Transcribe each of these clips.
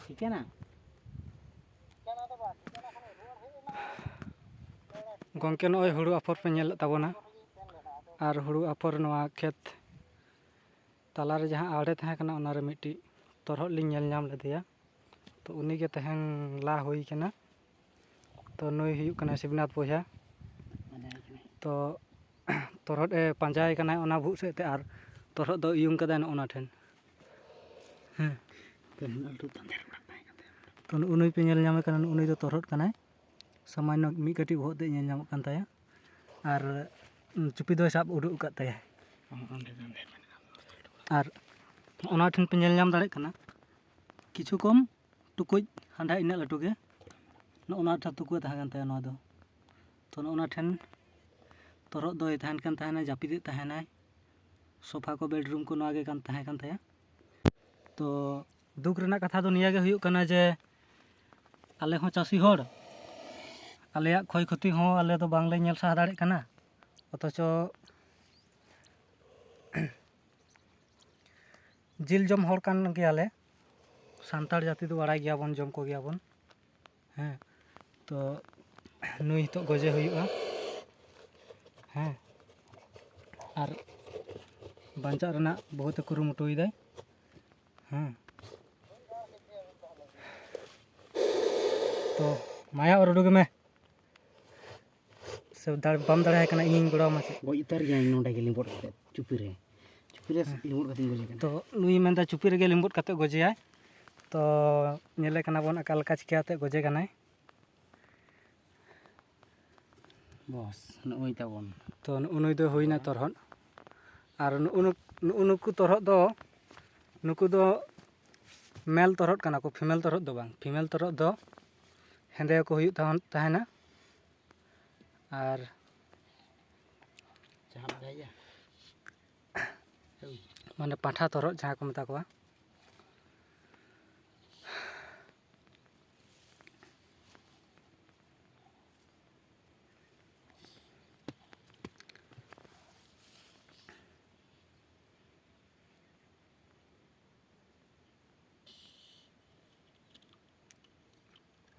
Chikena. Gongke noy huru afor pe nyel tabona ar huru afor noa khet talar jahan aare tahe kana onare miti torhot ling nyel nyam ledeya to uni ge tehen la hui kana to nui huyuk kana Sibnath boya to torhot e panjay kana ona bhu se te ar torhot do iung kada na ona then to unui pe nyel nyam kana unui do torhot kana सामान्य मी कटी बहुत दे nyam kan taya ar chupi do sab uduk kat taya ar ona thin pe nyel nyam dare kana kichu kom tukuj handa ina latu ge no ona tha tuku tahan kan taya no do to ona thin torot do tahan kan tahana japide tahana sofa ko bedroom ko no ge kan tahan kan taya to duk rena katha do niya ge huyuk kana je ale ho chasi hor ᱟᱞᱮᱭᱟᱜ ᱠᱷᱚᱭ ᱠᱷᱚᱛᱤ ᱦᱚᱸ ᱟᱞᱮ ᱫᱚ ᱵᱟᱝᱞᱮ ᱧᱮᱞ ᱥᱟᱦᱟ ᱫᱟᱲᱮᱭᱟᱜ ᱠᱟᱱᱟ ᱚᱛᱷᱚᱪᱚ ᱡᱤᱞ ᱡᱚᱢ ᱦᱚᱲ ᱠᱟᱱ ᱜᱮᱭᱟᱞᱮ ᱥᱟᱱᱛᱟᱲ ᱡᱟᱹᱛᱤ ᱫᱚ ᱵᱟᱲᱟᱭ ᱜᱮᱭᱟᱵᱚᱱ ᱡᱚᱢ ᱠᱚ ᱜᱮᱭᱟᱵᱚᱱ ᱦᱮᱸ ᱛᱚ ᱱᱩᱭ ᱦᱤᱛᱚᱜ ᱜᱚᱡᱮ ᱦᱩᱭᱩᱜᱼᱟ ᱦᱮᱸ ᱟᱨ ᱵᱟᱧᱪᱟᱜ ᱨᱮᱱᱟᱜ ᱵᱚᱦᱩᱛ ᱠᱩᱨᱩᱢᱩᱴᱩᱭᱮᱫᱟᱭ ᱦᱮᱸ ᱛᱚ ᱢᱟᱭᱟ ᱚᱨ ᱩᱰᱩᱠ ᱢᱮ bam dare kana ing gora ma che Goj utar gya nonde ge limbot kate chupi re limbot kate goje kana to nui menda chupi re ge limbot kate goje ay to nyele kana bon akal ka chikate goje kanai bos noi tabon to unui do hoina torhot ar nuku torhot do nuku do male torhot kana ko female torhot do bang female torhot do hende ko huyuk tahana আর মানে পাঠা তরত যাহা কো মেতা কোয়া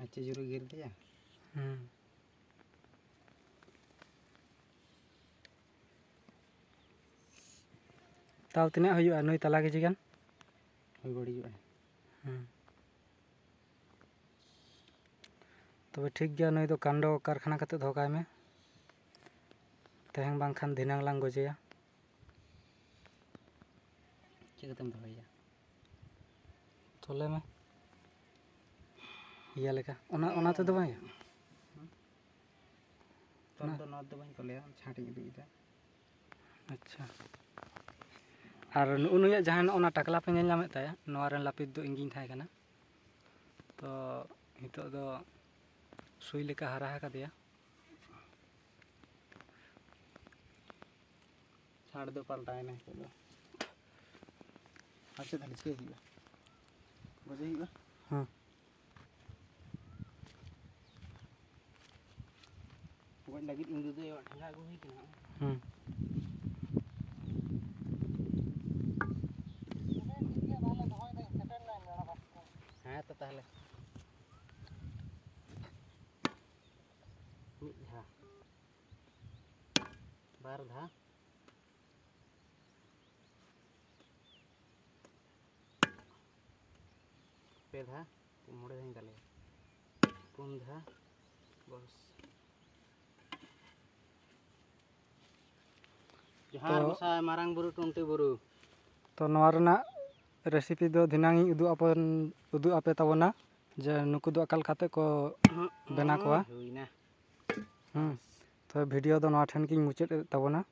আচ্ছা জুরু গির দিয়া tahu tina huyuk nui tala ge jigan hoi badi ju तब ठीक गया नई तो कांडो कारखाना कते धोकाय में तेहंग बांग खान दिनांग लांग गोजेया चिकतम धोया तोले में iya leka ona te do bang तोल तो नद दो बाई तोले छाटी इदि ida अच्छा আর উনুয়া জাহান ওনা টাকলা পে নেল নামে তায়া নোয়া রেন লাপিত দো ইঞ্জিন থাই কানা তো হিতো দো সুই লেকা হারা হা কাদিয়া छाड़ दो पलटाए ना चलो अच्छा ताले छे हिबा गोजे हिबा हां गोज लगित इंदु दो ठंगा गो ही कना तो ताहले मिद धा बार धा पे धा मोड़े धाई ताले पुन धा बस जहार बसा मारांग बुरु टुंटी बुरु तो नोआ रेना रेसिपी दो दिनांग उदु आपे ताबोना जे नुकु दो अकाल खाते को बना कोआ तो वीडियो दो नोआ ठन की मुचाद ताबोना